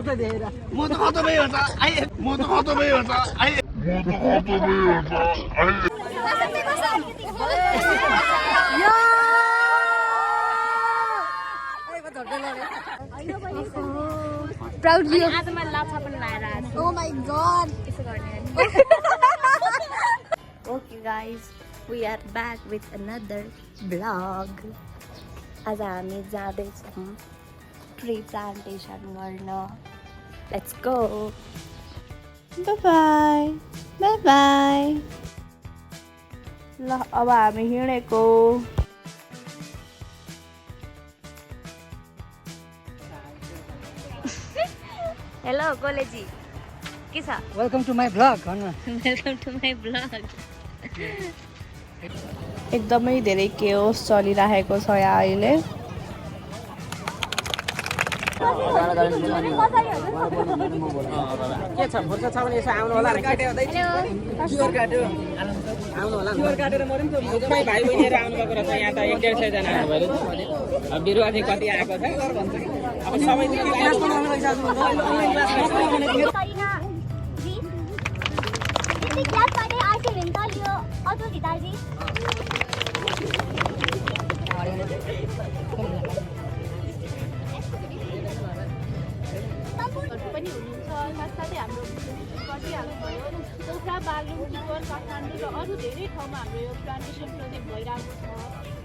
Proudly. Oh my god. Okay guys, we are back with another vlog. आज हामी जाँदैछौँ tree plantation गर्न. Let's go. Bye bye. Bye bye. ल अब हामी हिँडेको. हेलो कोलेजी के छ? वेलकम टु माई ब्लग भन्नु. Welcome to my blog. एकदमै धेरै केओस चलिरहेको छ यहाँ अहिले. के छ फुर्सद छ भने यसो आउनु होला. क्युआर काट्यो आउनु होला. क्युआर काटेर म पनि त भाइ बहिनीहरु आउनु भएको रहेछ. यहाँ त 150 जना आउनुभयो. अब बिरुवा चाहिँ कति आएको छ अब सबै क्लास बनाउनु रहेछ. अनलाइन क्लास क्लास पाए आइसक्यो भने त यो अझ भित्रजी पनि हुनुहुन्छ. साथसाथै हाम्रो गरिहाल्नु भयो. चौखा बागलुङ चितवन काठमाडौँ र अरू धेरै ठाउँमा हाम्रो यो प्लान्टेसन प्रोजेक्ट भइरहेको छ.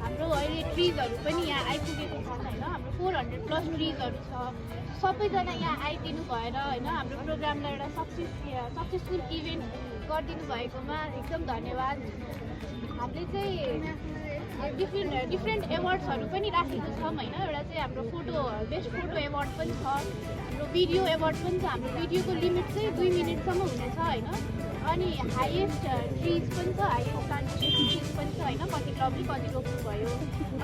हाम्रो अहिले ट्रिजहरू पनि यहाँ आइपुगेको छन् होइन. हाम्रो 400+ ट्रिजहरू छ. सबैजना यहाँ आइदिनु भएर होइन हाम्रो प्रोग्रामलाई एउटा सक्सेसफुल इभेन्ट गरिदिनु भएकोमा एकदम धन्यवाद. हामीले चाहिँ डिफ्रेन्ट एवार्ड्सहरू पनि राखेको छौँ होइन. एउटा चाहिँ हाम्रो बेस्ट फोटो एवार्ड पनि छ. हाम्रो भिडियो एवार्ड पनि छ. हाम्रो भिडियोको लिमिट चाहिँ 2 मिनटसम्म हुनेछ होइन. अनि हाइएस्ट ट्रिज पनि छ. हाइएस्ट प्लान्टेसन ट्रिज पनि छ होइन. कति क्लबले कति रोप्नु भयो.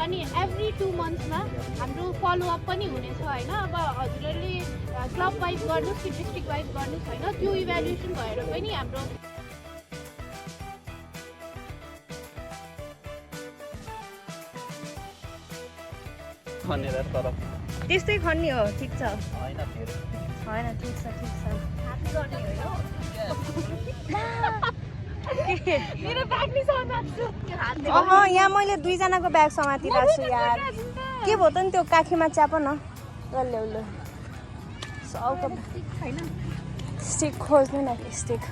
अनि एभ्री 2 मन्थ्समा हाम्रो फलोअप पनि हुनेछ होइन. अब हजुरहरूले क्लब वाइज गर्नुहोस् कि डिस्ट्रिक्ट वाइज गर्नुहोस् होइन. त्यो इभ्यालुएसन भएर पनि हाम्रो त्यस्तै खन्ने हो. ठिक छ होइन ठिक छ मेरो ब्याग नि समात्छु. यहाँ मैले 2 जनाको ब्याग समातिरहेको छु यार. के भयो त नि त्यो काखीमा च्याप न. ल्याउ स्टिक खोज्नु न. स्टिक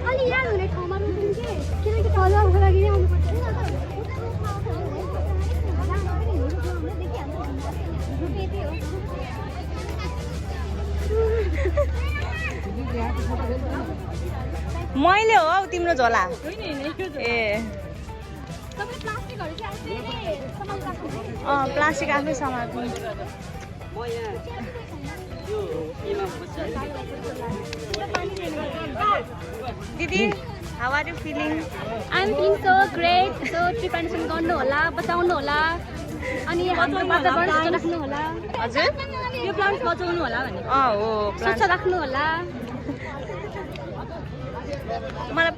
अलि याद हुने ठाउँमा रोप्नु के किनकि फलोअपको लागि नै आउनुपर्छ नि. मैले हो तिम्रो झोला. ए प्लास्टिक आफै समात्नु. दिदी how are you feeling? I'm feeling so great. So tree plantation गर्नु होला, बचाउनु होला. अनि हाम्रो वातावरण स्वच्छ राख्नु होला. हजुर यो प्लान्ट बचाउनु होला भने हो स्वच्छ राख्नु होला. मलाई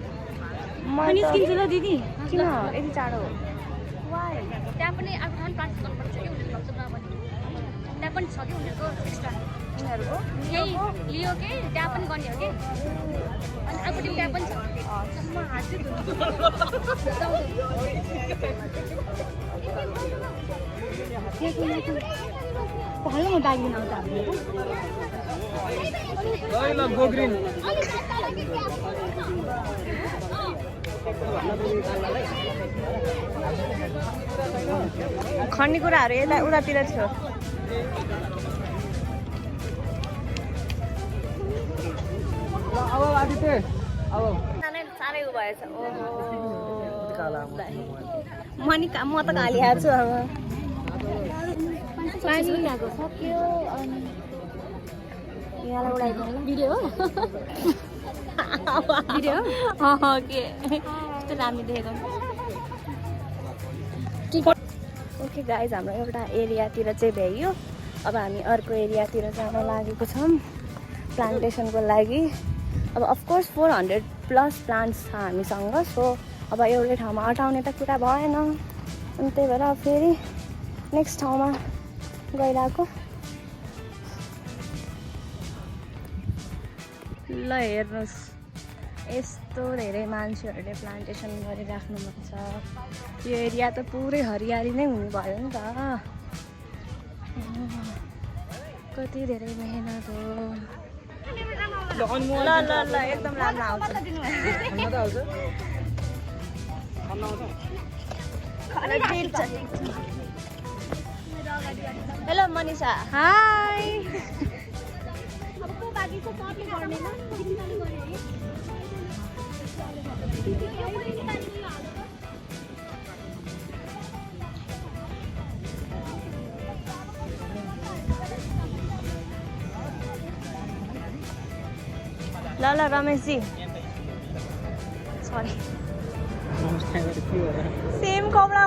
निस्किन्छ ल दिदी. किन यति चाँडो? त्यहाँ पनि आफ्नो प्लान्ट गर्नुपर्छ कि उनीहरू लग्छ नभने. त्यहाँ पनि छ कि उनीहरूको एक्स्ट्रा. उनीहरूको यही लियो कि त्यहाँ पनि गर्ने हो कि. अनि अर्को टिम त्यहाँ पनि छ. म हात चाहिँ भाइमा ब्याग लिन आउँछ हामीले. खन्ने कुराहरू यता उतातिर थियो. अब आदित्य साह्रै उ भएछ ओहो म नि म त खाली हाल्छु अब सक्यो अनि यहाँलाई उडाइदिनु भिडियो हो भिडियो के यस्तो राम्रो देखेको ओके गाइज हाम्रो एउटा एरियातिर चाहिँ भ्याइयो अब हामी अर्को एरियातिर जान लागेको छौँ प्लान्टेसनको लागि अब अफकोर्स 400+ प्लान्ट्स छ हामीसँग सो अब एउटै ठाउँमा अटाउने त कुरा भएन अनि त्यही भएर फेरि नेक्स्ट ठाउँमा गइरहेको ल हेर्नुहोस् यस्तो धेरै मान्छेहरूले प्लान्टेसन गरिराख्नु मन छ यो एरिया त पुरै हरियाली नै हुनु भयो नि त कति धेरै मेहनत हो ल ल ल एकदम राम्रो आउँछ हेलो मनिषा हाई ल ल रमेशजी सरी सेम कपडा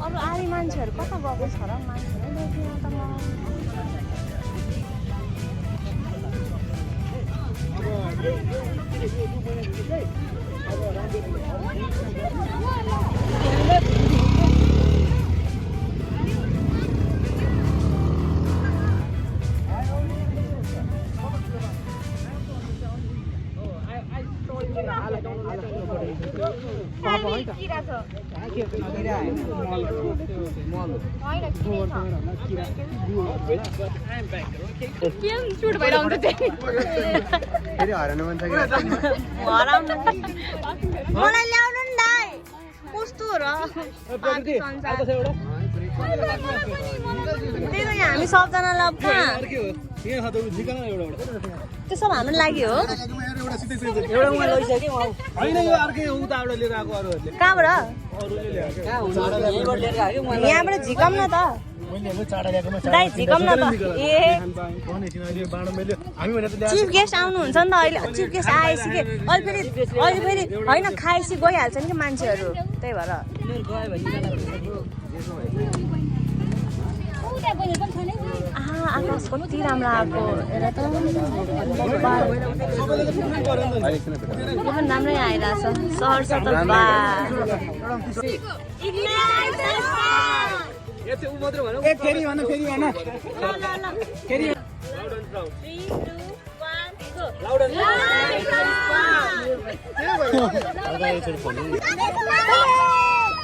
अरू आधी मान्छेहरू कता गएको छ र मान्छेहरू देखिन त चुट भइरहन्छ मलाई ल्याउनु नि दाइ कस्तो र त्यही त हामी सबजनालाई त्यो सब हाम्रो लागि हो कहाँबाट यहाँबाट झिकम न त दाइ झिकम न त ए चिफ गेस्ट आउनुहुन्छ नि त अहिले चिफ गेस्ट आएपछि के अहिले फेरि होइन खाएपछि गइहाल्छन् कि मान्छेहरू त्यही भएर आकाश कति राम्रो आएको हेर त राम्रै आइरहेछ सहर छ त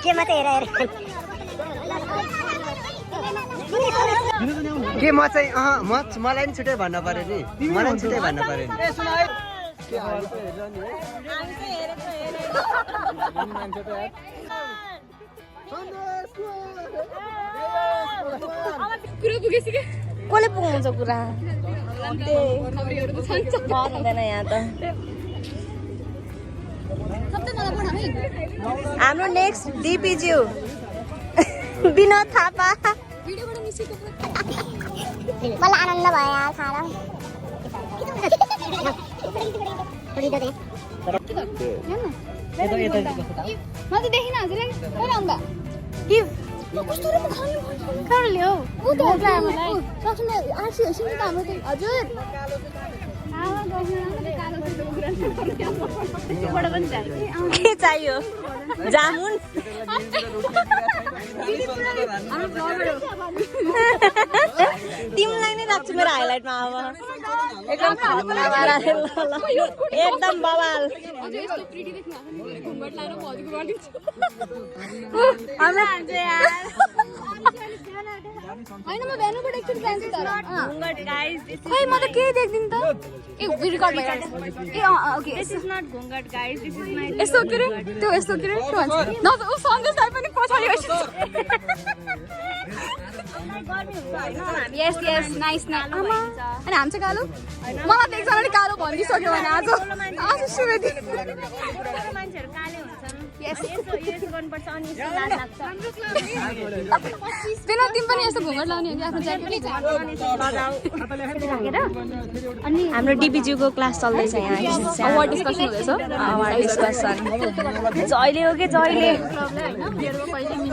के मात्रै हेर के म चाहिँ मलाई नि छुट्टै भन्न पर्यो नि मलाई नि छुट्टै भन्न पर्यो कसले पुगाउँछ कुरा हुँदैन यहाँ त हाम्रो नेक्स्ट डिपीज्यू विनोद थापा मलाई आनन्द भयो यार खाएर म त देखिन हजुरलाई कहिले आउँदा कस्तो राम्रो खानु कहाँ ल्याऊ उ त मलाई ससुले आसी होइसिन त हाम्रो हजुर के चाहियो जामुन तिमीलाई नै राख्छु मेरो हाइलाइटमा अब एकदम एकदम बवाल होइन म भेनुबाट एकचोटि जान्छु तर खै म त केही देख्दिन त ए रिकर्ड भइरहेको ए ओके दिस इज नट घुङ्गट गाइस दिस इज माइ यस्तो के रे त्यो यस्तो के रे के भन्छ न ऊ सन्देश दाइ पनि पछाडि यस यस नाइस नाइस आमा अनि हामी चाहिँ कालो मलाई त एकजनाले कालो भनिदिइसक्यो भने आज सुवेदी मान्छेहरू काले हुन्छन् यस यस्तो गर्नुपर्छ अनि यस्तो लाज लाग्छ बिना तिमी पनि यस्तो घुँघट लाउने हो कि आफ्नो ज्याकेट अनि हाम्रो डिपिज्यूको क्लास चल्दैछ यहाँ अवार्ड डिस्कसन हुँदैछ अवार्ड डिस्कसन जहिले हो कि जहिले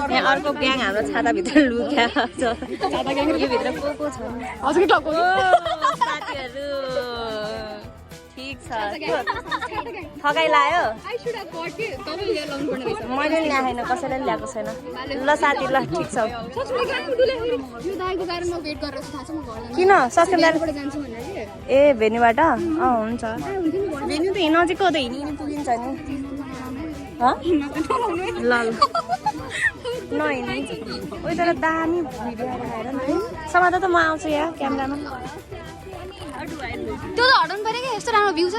यहाँ अर्को ग्याङ हाम्रो छाताभित्र लुक्या छ योभित्र को छ हजुर टक्को साथीहरू ठिक छ थकाइ लाग्यो मैले ल्याएन कसैले ल्याएको छैन ल साथी ल ठिक छ किन सस्पेन्ड ए भेन्यूबाट हुन्छ भेन्यू त नजिकको त हिँडी पुगिन्छ नि ल नहिँड्नु उयो तर दामी भिडियो आएर नि समाता त म आउँछु यहाँ क्यामेरामा त्यो त हटाउनु पऱ्यो क्या यस्तो राम्रो भ्यू छ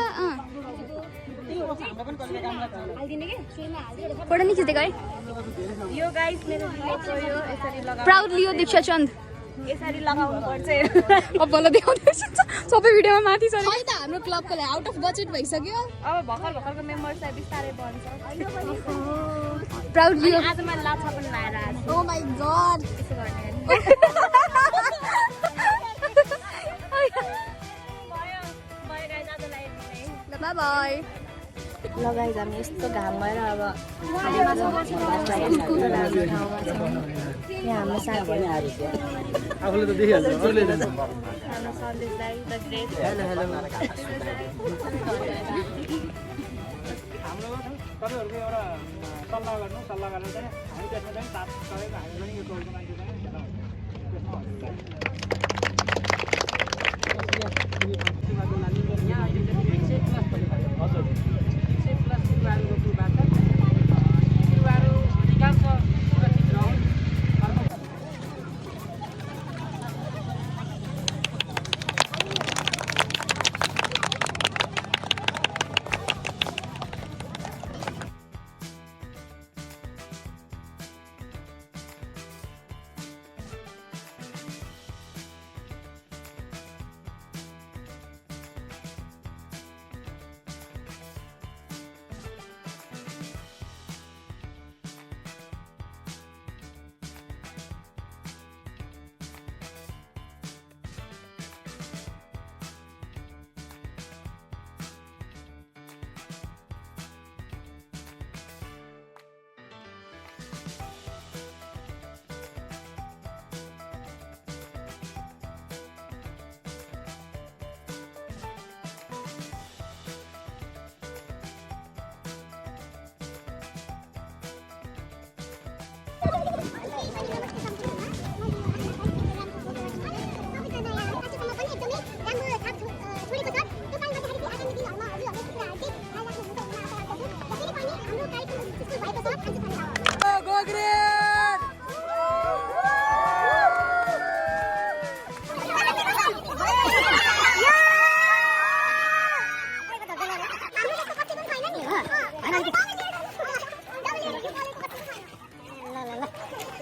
फोटो नि खिचेको है यो गाइस मेरो दिदीको यो यसरी लगाउनु प्राउडली यो दीक्षा चन्द यसरी लगाउनु पर्छ अब बल्ल देखाउँदैछ सबै भिडियोमा माथि छ त हाम्रो क्लबको लागि आउट अफ बजेट भइसक्यो अब भर्खरको मेम्बर्सलाई बिस्तारै बन्छ प्राउडली आज मैले लाछा पनि लाएर आएको छु ओ माय गॉड त्यसो गर्ने बाई बाई लगाइ हामी यस्तो घाम भएर अब यहाँ हाम्रो साथीहरू आफूले त देखिहाल्छ अरूले त हाम्रो सन्देशलाई द ग्रेट हाम्रो तपाईँहरूको एउटा सल्लाह गर्नु सल्लाह गरेर चाहिँ हामी त्यसमा चाहिँ साथ गरेको हामी पनि यो टोलको मान्छे चाहिँ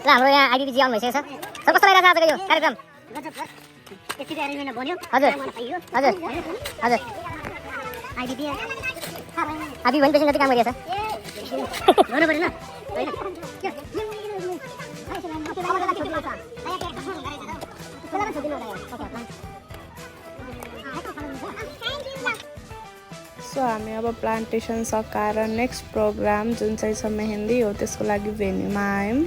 ल हाम्रो यहाँ आइडिपिजी आउनु भइसकेको छ सर कस्तो लागिरहेको छ आजको यो कार्यक्रम हजुर हजुर हजुर आइडिपी भने पेसेन्ट जति काम गरिरहेछ गर्नु पऱ्यो सो हामी अब प्लान्टेसन सकाएर नेक्स्ट प्रोग्राम जुन चाहिँ छ मेहेन्दी हो त्यसको लागि भेन्यूमा आयौँ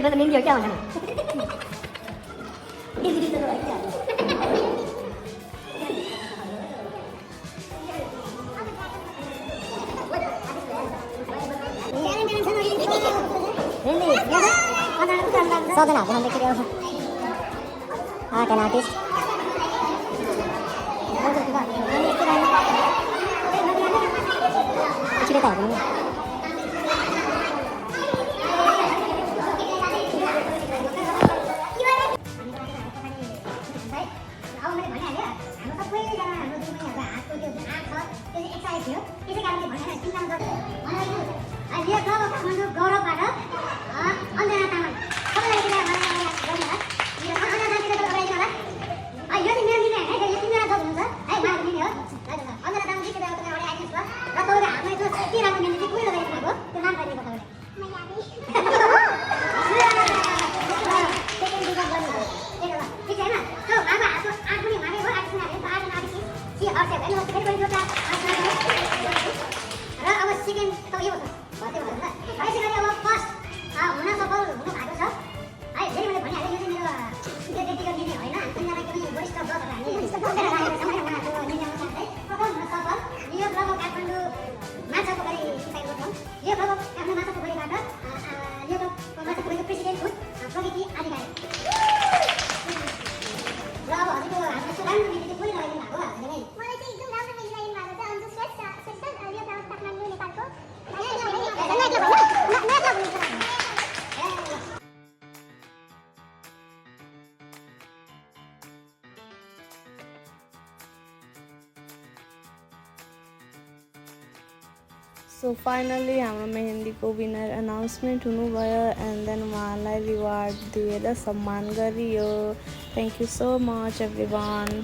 त मेहन्दी हो क्या हुन्छ नि सबजनाहरूको नाम लेखेर आउँछ आर्ट एन्ड आर्टिस्ट छिटो त हेर्नु गौरवबाट अन्जना तामाङ सबैलाई यो चाहिँ मेरो निर्णय होइन यो तिनजना जब हुनुहुन्छ है उहाँको निर्णय हो अन्जना तामाङ चाहिँ अगाडि आइदिनुहोस् ल र तपाईँको हातमा जो यति राम्रो मेहन्दी चाहिँ कुहिलो गरेको भएको त्यो नाम गरिदिएको तपाईँले ठिक छ होइन त्यो उहाँको हातको आर्ट पनि उहाँकै हो आर्टिस्ट आर्ट एन्ड आर्टिस्ट फेरि एउटा र अब सेकेन्ड तपाईँ यो भन्दै भन्नु ल यसै गरी अब फर्स्ट हुन सफल हुनु भएको छ है फेरि मैले भनिहालेँ यो चाहिँ मेरो व्यक्तिगत निर्णय होइन अन्यलाई कुनै वरिष्ठ ब्लगहरू हामीले राखेका छौँ उहाँहरूको निर्णयमा है प्रथम हुन सफल यो ब्लग काठमाडौँ माछापोखरी सुसाइडको ठाउँ यो ब्लग काठमाडौँ माछापोखरीबाट यो माछापोखरीको प्रेसिडेन्ट हुन् प्रगति अधिकारी र अब हजुरको हाम्रो यस्तो राम्रो मेहन्दी चाहिँ कसले लगाइदिनु भएको हजुरले नै मलाई चाहिँ एकदम राम्रो मेहन्दी लगाइदिनु भएको छ अन्जु श्रेष्ठ यो गाउँ काठमाडौँ नेपालको सो फाइनली हाम्रो मेहेन्दीको विनर अनाउन्समेन्ट हुनुभयो एन्ड देन उहाँलाई रिवार्ड दिएर सम्मान गरियो thank you so much everyone